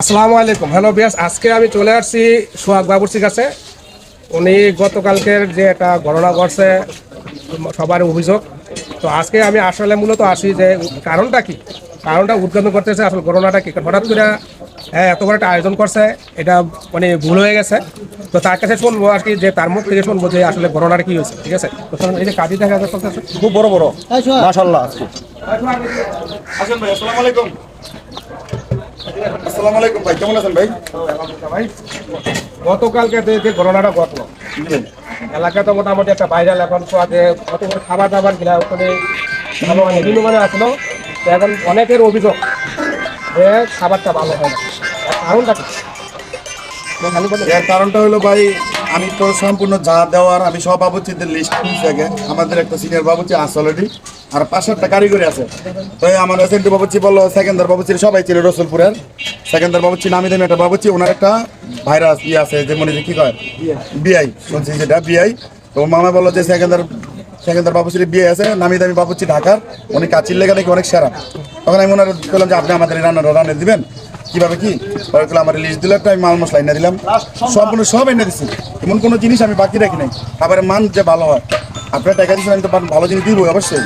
আসসালামু আলাইকুম। হ্যালো বিয়াস, আজকে আমি চলে আসছি সোহাগ বাবুর্চির কাছে। উনি গতকালকের যে একটা ঘটনা ঘটছে সবার অভিযোগ, তো আজকে আমি আসলে মূলত আসি যে কারণটা কি, কারণটা উদ্ঘাটন করতেছে। আসলে ঘটনাটা কি, হঠাৎ করে এত বড় একটা আয়োজন করছে, এটা মানে ভুল হয়ে গেছে। তো তার কাছে শুনবো আর কি, যে তার মুখ থেকে শুনবো যে আসলে ঘটনাটা কি হয়েছে। ঠিক আছে, তো এই যে কাজী দেখা যাচ্ছে খুব বড় বড় মাশাআল্লাহ। আসেন ভাই, আসসালামু আলাইকুম। আসসালামু আলাইকুম ভাই, কেমন আছেন ভাই? ভাই, গতকালকে যে ঘটনাটা ঘটলো এলাকা তো মোটামুটি একটা ভাইরাল। এখন তো আগে কত করে খাবার দাবার গিলা ওখানে ভালো মানে বিভিন্ন মানে আসলো। তো এখন অনেকের অভিযোগ যে খাবারটা ভালো হয় না, কারণটা কি? এর কারণটা হলো ভাই, আমি তো সম্পূর্ণ যা দেওয়ার আমি সব বাবুর্চিদের লিস্ট নিয়েছি আগে। আমাদের একটা সিনিয়র বাবুর্চি আছে অলরেডি, আর 5-7টা কারিগরি আছে। তো আমার সেন্টু বাবুর্চি বললো, সেকেন্দার বাবুর্চি সবাই ছিল রসুলপুরের। সেকেন্দার বাবুর্চি নামি দামি একটা বাবুর্চি, ওনার একটা ভাইরাস আছে যে মনে যে কি কয় বিআই, শুনছি যেটা বিআই। তো মামা বললো যে সেকেন্দার বাবুর্চির বিয়ে আছে, নামি দামি বাবুর্চি ঢাকার, উনি কাচির লেগে নাকি অনেক সেরা। তখন আমি ওনার বললাম যে আপনি আমাদের রান্না দিবেন কিভাবে কি, আমার লিস্ট দিলে একটা আমি মাল মশলা এনে দিলাম, সম্পূর্ণ সব এনে দিচ্ছি। এমন কোনো জিনিস আমি বাকি রাখি নাই। খাবারের মান যে ভালো হয়, আপনার টাকা দিচ্ছেন, আমি তো ভালো জিনিস দিব অবশ্যই।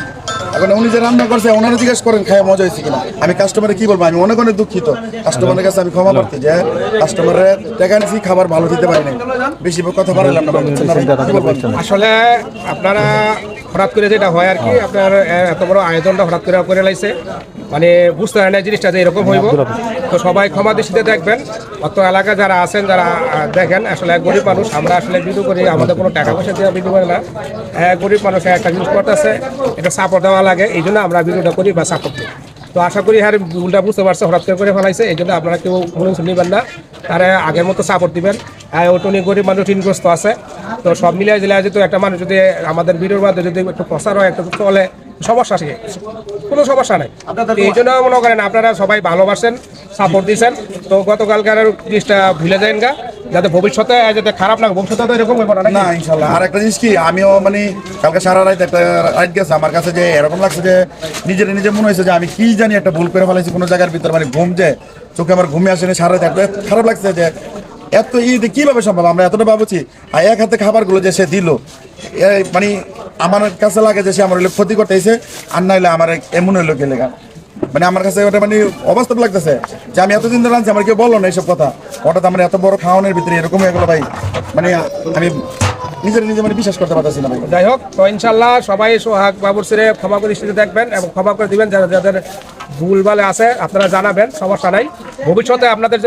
এখন উনি যে রান্না করছে ওনারা জিজ্ঞেস করেন খায় মজা হয়েছে কিনা। আমি কাস্টমারে কি বলবো, আমি অনেক অনেক দুঃখিত। কাস্টমারের কাছে আমি ক্ষমা করতে যে কাস্টমারের টাকা নিয়েছি, খাবার ভালো দিতে পারি নাই, বেশি কথা পারলাম না। আসলে আপনারা হঠাৎ করে যেটা হয় আর কি, আপনার এত বড় আয়োজনটা হঠাৎ করে লাইছে, মানে বুঝতে পারে না জিনিসটা যে এরকম হইব। তো সবাই ক্ষমা দৃষ্টিতে দেখবেন। অত এলাকা যারা আছেন, যারা দেখেন, আসলে গরিব মানুষ, আমরা আসলে ভিডিও করি, আমাদের কোনো টাকা পয়সা দিয়ে ভিডিও করে না। গরিব মানুষ একটা জিনিস করতেছে, এটা সাপোর্ট দেওয়া লাগে, এই জন্য আমরা ভিডিওটা করি বা সাপোর্ট দিই। তো আশা করি হ্যাঁ ভুলটা বুঝতে পারছে, হঠাৎ করে ফেলাইছে, এই জন্য আপনারা কেউ মনে নেবেন না। তারা আগের মতো সাপোর্ট দিবেন। ওটনি গরিব মানুষ ঋণগ্রস্ত আছে। তো সব মিলিয়ে জেলায় যেহেতু একটা মানুষ যদি আমাদের ভিডিওর মাধ্যমে যদি একটু প্রচার হয়, একটু চলে, সমস্যা আছে, কোনো সমস্যা নাই। এই জন্য মনে করেন আপনারা সবাই ভালোবাসেন, সাপোর্ট দিয়েছেন। তো গতকালকার জিনিসটা ভুলে যান গা, যাতে ভবিষ্যতে যাতে খারাপ লাগে, ভবিষ্যতে তো এরকম হবে না ইনশাল্লাহ। আর একটা জিনিস কি, আমিও মানে কালকে সারা রাত একটা রাত গেছে আমার কাছে, যে এরকম লাগছে যে নিজে মনে হয়েছে যে আমি কি জানি একটা ভুল করে ফেলাইছি কোনো জায়গার ভিতর। মানে ঘুম যে চোখে আমার ঘুমে আসেনি সারা রাত, এত খারাপ লাগছে যে এত ঈদ কিভাবে সম্ভব, আমরা এতটা ভাবছি। আর এক হাতে খাবারগুলো যে সে দিল, মানে আমার কাছে লাগে যে সে আমার ক্ষতি করতেছে, আর নাইলে আমার এমন হইলো কে লেগা। মানে আমার কাছে ওটা মানে অবাস্তব লাগতেছে যে আমি এতদিন ধরে আনছি, আমার কেউ বললো না এইসব কথা। হঠাৎ আমার এত বড় খাওয়ানোর ভিতরে এরকম হয়ে গেলো ভাই, মানে আমি নিজে মানে বিশ্বাস করতে পারতেছি না ভাই। যাই হোক, তো ইনশাল্লাহ সবাই সোহাগ বাবুর্চিরে ক্ষমা করে দৃষ্টিতে দেখবেন এবং ক্ষমা করে দিবেন। যাদের ভুল ভালে আছে আপনারা জানাবেন, সমস্যা নাই। ভবিষ্যতে আপনাদের